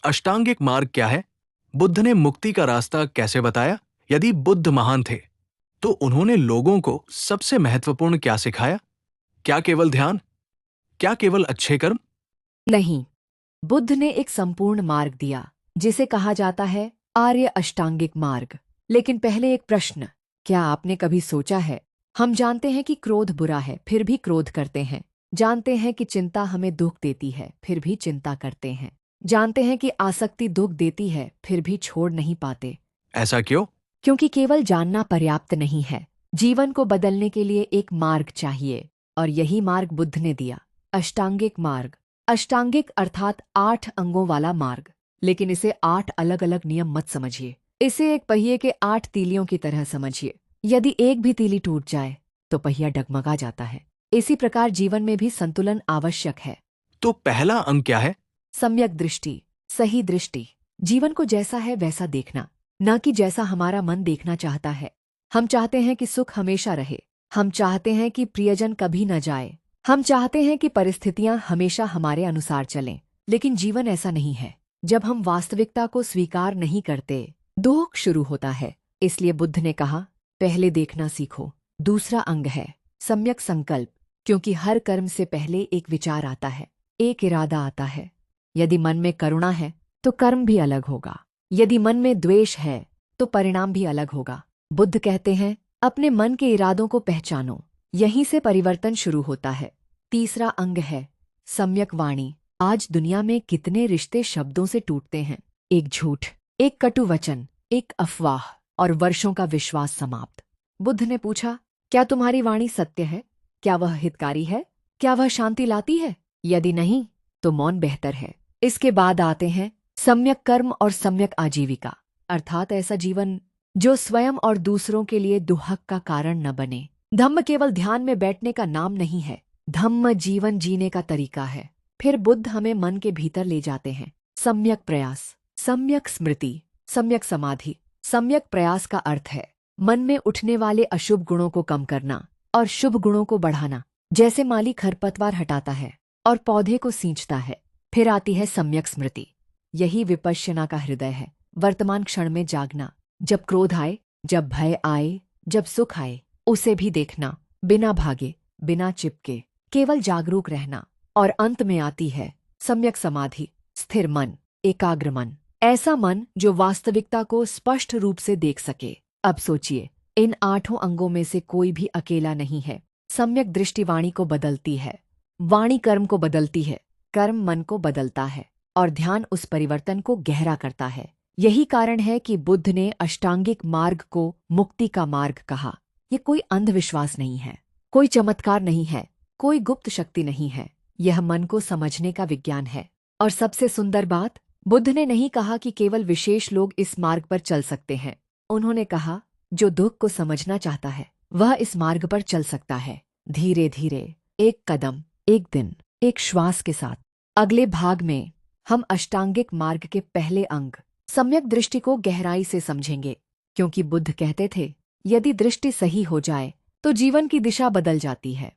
अष्टांगिक मार्ग क्या है? बुद्ध ने मुक्ति का रास्ता कैसे बताया? यदि बुद्ध महान थे, तो उन्होंने लोगों को सबसे महत्वपूर्ण क्या सिखाया? क्या केवल ध्यान? क्या केवल अच्छे कर्म? नहीं, बुद्ध ने एक संपूर्ण मार्ग दिया, जिसे कहा जाता है आर्य अष्टांगिक मार्ग। लेकिन पहले एक प्रश्न, क्या आपने कभी सोचा है? हम जानते हैं कि क्रोध बुरा है, फिर भी क्रोध करते हैं। जानते हैं कि चिंता हमें दुख देती है, फिर भी चिंता करते हैं। जानते हैं कि आसक्ति दुख देती है, फिर भी छोड़ नहीं पाते। ऐसा क्यों? क्योंकि केवल जानना पर्याप्त नहीं है। जीवन को बदलने के लिए एक मार्ग चाहिए, और यही मार्ग बुद्ध ने दिया, अष्टांगिक मार्ग। अष्टांगिक अर्थात 8 अंगों वाला मार्ग। लेकिन इसे 8 अलग अलग नियम मत समझिए। इसे एक पहिए के 8 तीलियों की तरह समझिए। यदि एक भी तीली टूट जाए तो पहिया डगमगा जाता है। इसी प्रकार जीवन में भी संतुलन आवश्यक है। तो पहला अंग क्या है? सम्यक दृष्टि, सही दृष्टि। जीवन को जैसा है वैसा देखना, न कि जैसा हमारा मन देखना चाहता है। हम चाहते हैं कि सुख हमेशा रहे। हम चाहते हैं कि प्रियजन कभी न जाए। हम चाहते हैं कि परिस्थितियां हमेशा हमारे अनुसार चलें। लेकिन जीवन ऐसा नहीं है। जब हम वास्तविकता को स्वीकार नहीं करते, दुख शुरू होता है। इसलिए बुद्ध ने कहा, पहले देखना सीखो। दूसरा अंग है सम्यक संकल्प, क्योंकि हर कर्म से पहले एक विचार आता है, एक इरादा आता है। यदि मन में करुणा है तो कर्म भी अलग होगा। यदि मन में द्वेष है तो परिणाम भी अलग होगा। बुद्ध कहते हैं, अपने मन के इरादों को पहचानो, यहीं से परिवर्तन शुरू होता है। तीसरा अंग है सम्यक वाणी। आज दुनिया में कितने रिश्ते शब्दों से टूटते हैं। एक झूठ, एक कटु वचन, एक अफवाह, और वर्षों का विश्वास समाप्त। बुद्ध ने पूछा, क्या तुम्हारी वाणी सत्य है? क्या वह हितकारी है? क्या वह शांति लाती है? यदि नहीं, तो मौन बेहतर है। इसके बाद आते हैं सम्यक कर्म और सम्यक आजीविका, अर्थात ऐसा जीवन जो स्वयं और दूसरों के लिए दुहक का कारण न बने। धम्म केवल ध्यान में बैठने का नाम नहीं है, धम्म जीवन जीने का तरीका है। फिर बुद्ध हमें मन के भीतर ले जाते हैं। सम्यक प्रयास, सम्यक स्मृति, सम्यक समाधि। सम्यक प्रयास का अर्थ है मन में उठने वाले अशुभ गुणों को कम करना और शुभ गुणों को बढ़ाना। जैसे माली खरपतवार हटाता है और पौधे को सींचता है। फिर आती है सम्यक स्मृति। यही विपश्यना का हृदय है। वर्तमान क्षण में जागना, जब क्रोध आए, जब भय आए, जब सुख आए, उसे भी देखना, बिना भागे, बिना चिपके, केवल जागरूक रहना। और अंत में आती है सम्यक समाधि, स्थिर मन, एकाग्र मन। ऐसा मन जो वास्तविकता को स्पष्ट रूप से देख सके। अब सोचिए, इन 8 अंगों में से कोई भी अकेला नहीं है। सम्यक दृष्टि वाणी को बदलती है, वाणी कर्म को बदलती है, कर्म मन को बदलता है, और ध्यान उस परिवर्तन को गहरा करता है। यही कारण है कि बुद्ध ने अष्टांगिक मार्ग को मुक्ति का मार्ग कहा। ये कोई अंधविश्वास नहीं है, कोई चमत्कार नहीं है, कोई गुप्त शक्ति नहीं है। यह मन को समझने का विज्ञान है। और सबसे सुंदर बात, बुद्ध ने नहीं कहा कि केवल विशेष लोग इस मार्ग पर चल सकते हैं। उन्होंने कहा, जो दुख को समझना चाहता है वह इस मार्ग पर चल सकता है, धीरे धीरे, एक कदम, एक दिन, एक श्वास के साथ। अगले भाग में हम अष्टांगिक मार्ग के पहले अंग सम्यक दृष्टि को गहराई से समझेंगे, क्योंकि बुद्ध कहते थे, यदि दृष्टि सही हो जाए तो जीवन की दिशा बदल जाती है।